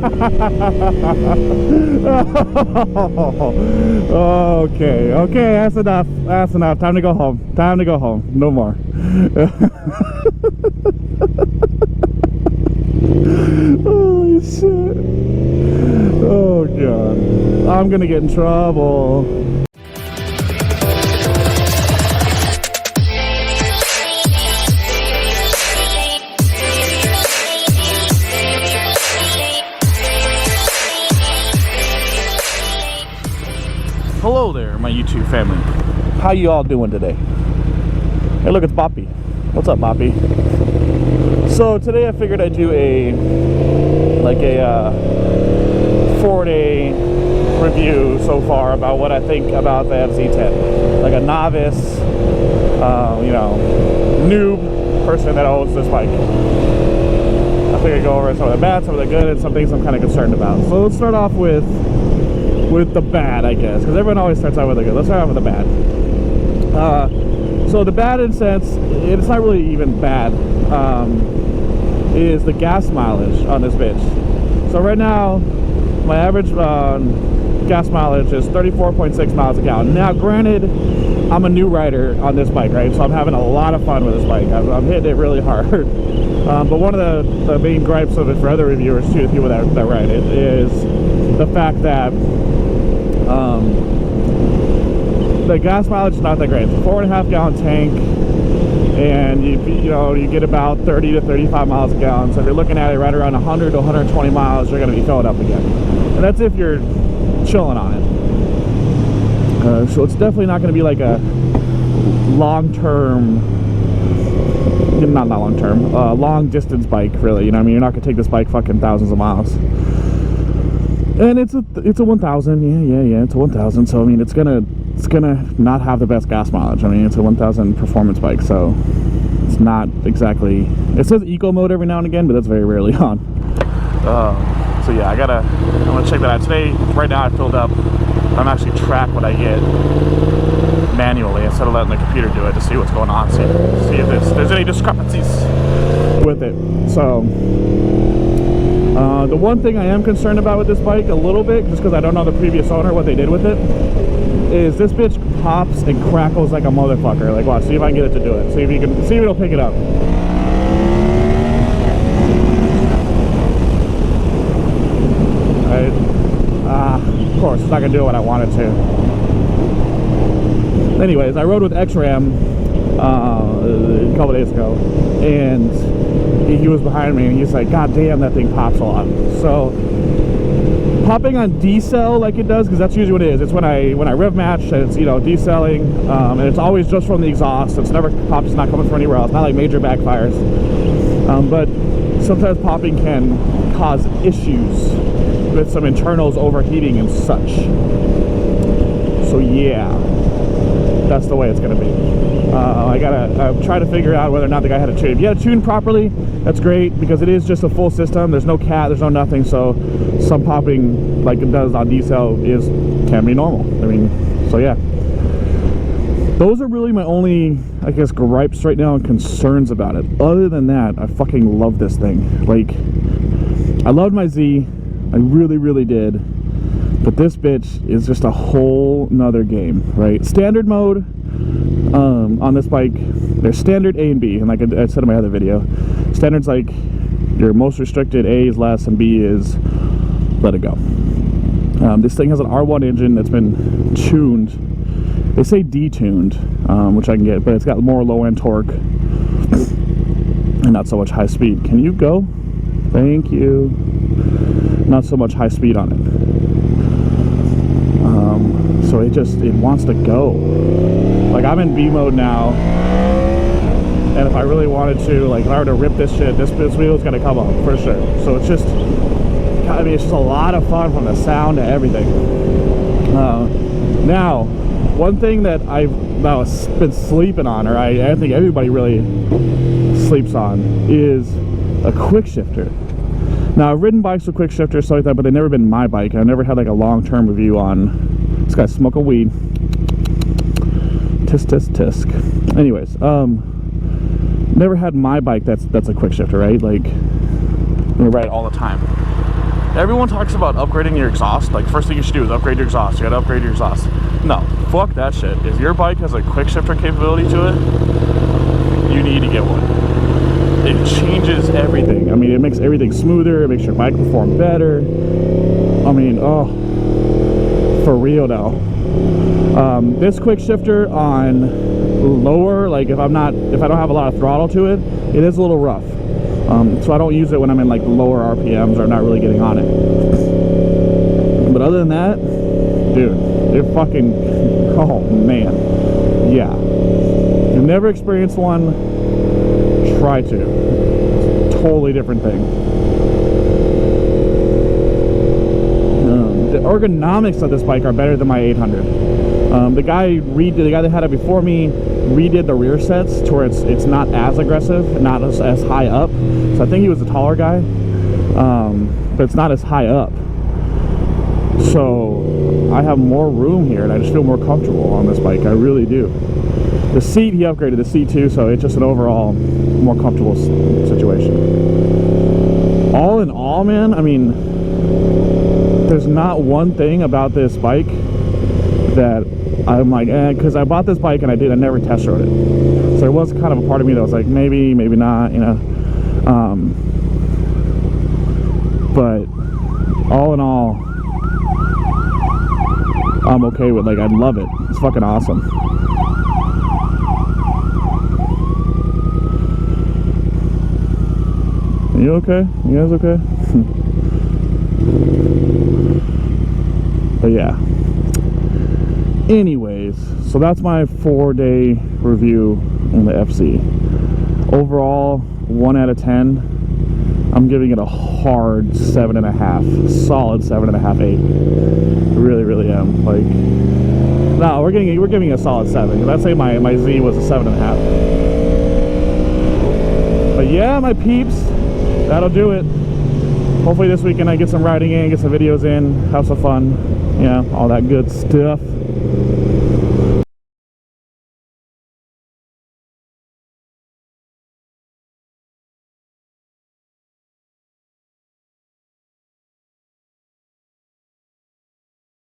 Okay, okay, that's enough. That's enough. Time to go home. Time to go home. No more. Holy shit. Oh god. I'm gonna get in trouble. Hello there, my YouTube family. How you all doing today? Hey, look, it's Boppy. What's up, Boppy? So today I figured I'd do a 4-day review so far about what I think about the FZ-10. Like a novice, you know, noob person that owns this bike. I figured I'd go over some of the bad, some of the good, and some things I'm kind of concerned about. So let's start off with the bad, I guess, because everyone always starts out with the good. Let's start off with the bad. So the bad, in a sense, it's not really even bad, is the gas mileage on this bitch. So right now, my average gas mileage is 34.6 miles a gallon. Now, granted, I'm a new rider on this bike, right? So I'm having a lot of fun with this bike. I'm hitting it really hard. But one of the main gripes of it for other reviewers, too, the people that ride it, is the fact that the gas mileage is not that great. It's a 4.5 gallon tank, and you get about 30 to 35 miles a gallon. So if you're looking at it right around 100 to 120 miles, you're going to be filling up again. And that's if you're chilling on it. So it's definitely not going to be like a long-term, not long-term, long distance bike, really. You know what I mean? You're not going to take this bike fucking thousands of miles. And it's a 1000, yeah, it's a 1000. So I mean, it's gonna not have the best gas mileage. I mean, it's a 1000 performance bike, so it's not exactly. It says eco mode every now and again, but that's very rarely on. So yeah, I'm gonna check that out today. Right now, I filled up. I'm actually track what I get manually instead of letting the computer do it to see what's going on. See if there's any discrepancies with it. So. The one thing I am concerned about with this bike a little bit, just because I don't know the previous owner what they did with it, is this bitch pops and crackles like a motherfucker. Like, watch, see if I can get it to do it. See if it'll pick it up. Right? Of course, it's not gonna do what I want it to. Anyways, I rode with X-Ram a couple days ago, and he was behind me, and he's like, God damn, that thing pops a lot. So popping on decel like it does, because that's usually what it is. It's when I rev match, and it's, you know, decelling, and it's always just from the exhaust. It's never pops, it's not coming from anywhere else. Not like major backfires. But sometimes popping can cause issues with some internals overheating and such. So yeah, that's the way it's gonna be. I'm trying to figure out whether or not the guy had a tune. If you had it tuned properly, that's great, because it is just a full system. There's no cat, there's no nothing, so some popping like it does on decel can be normal. I mean, so yeah. Those are really my only, I guess, gripes right now and concerns about it. Other than that, I fucking love this thing. Like, I loved my Z, I really, really did. But this bitch is just a whole nother game, right? Standard mode, on this bike, there's standard A and B, and like I said in my other video, standard's like your most restricted, A is less, and B is let it go. This thing has an R1 engine that's been tuned. They say detuned, which I can get, but it's got more low-end torque and not so much high speed. Can you go? Thank you. Not so much high speed on it. So it wants to go. Like, I'm in B mode now, and if I really wanted to, like, if I were to rip this shit, this wheel's gonna come up for sure. So it's just, I mean, it's just a lot of fun from the sound to everything. Now, one thing that I've been sleeping on, or I think everybody really sleeps on, is a quick shifter. Now, I've ridden bikes with quick shifters, so like that, but they've never been my bike. I've never had like a long-term review on this guy smoking weed. Tisk, tisk, tisk. Anyways, never had my bike that's a quick shifter, right? Like, we ride it all the time. Everyone talks about upgrading your exhaust. Like, first thing you should do is upgrade your exhaust. You gotta upgrade your exhaust. No, fuck that shit. If your bike has a quick shifter capability to it, you need to get one. It changes everything. I mean, it makes everything smoother. It makes your bike perform better. I mean, oh, for real now. This quick shifter on lower, like if I don't have a lot of throttle to it, it is a little rough. So I don't use it when I'm in like lower RPMs or not really getting on it. But other than that, dude, it fucking, oh man, yeah. If you've never experienced one, try to. Totally different thing. The ergonomics of this bike are better than my 800. The guy that had it before me redid the rear sets to where it's not as aggressive, not as high up. So I think he was a taller guy, but it's not as high up. So I have more room here, and I just feel more comfortable on this bike. I really do. The seat, he upgraded the seat too, so it's just an overall more comfortable situation. All in all, man, I mean, there's not one thing about this bike that I'm like, because I bought this bike and I never test rode it. So there was kind of a part of me that was like, maybe not, you know. But all in all, I'm okay with, like, I love it. It's fucking awesome. You okay? You guys okay? But yeah. Anyways, so that's my 4-day review on the FZ. Overall, 1 out of 10. I'm giving it a hard 7.5, solid 7.5, 8. I really, really am. Like, no, we're giving it a solid 7. Let's say my Z was a 7.5. But yeah, my peeps, that'll do it. Hopefully this weekend I get some riding in, get some videos in, have some fun, yeah, all that good stuff.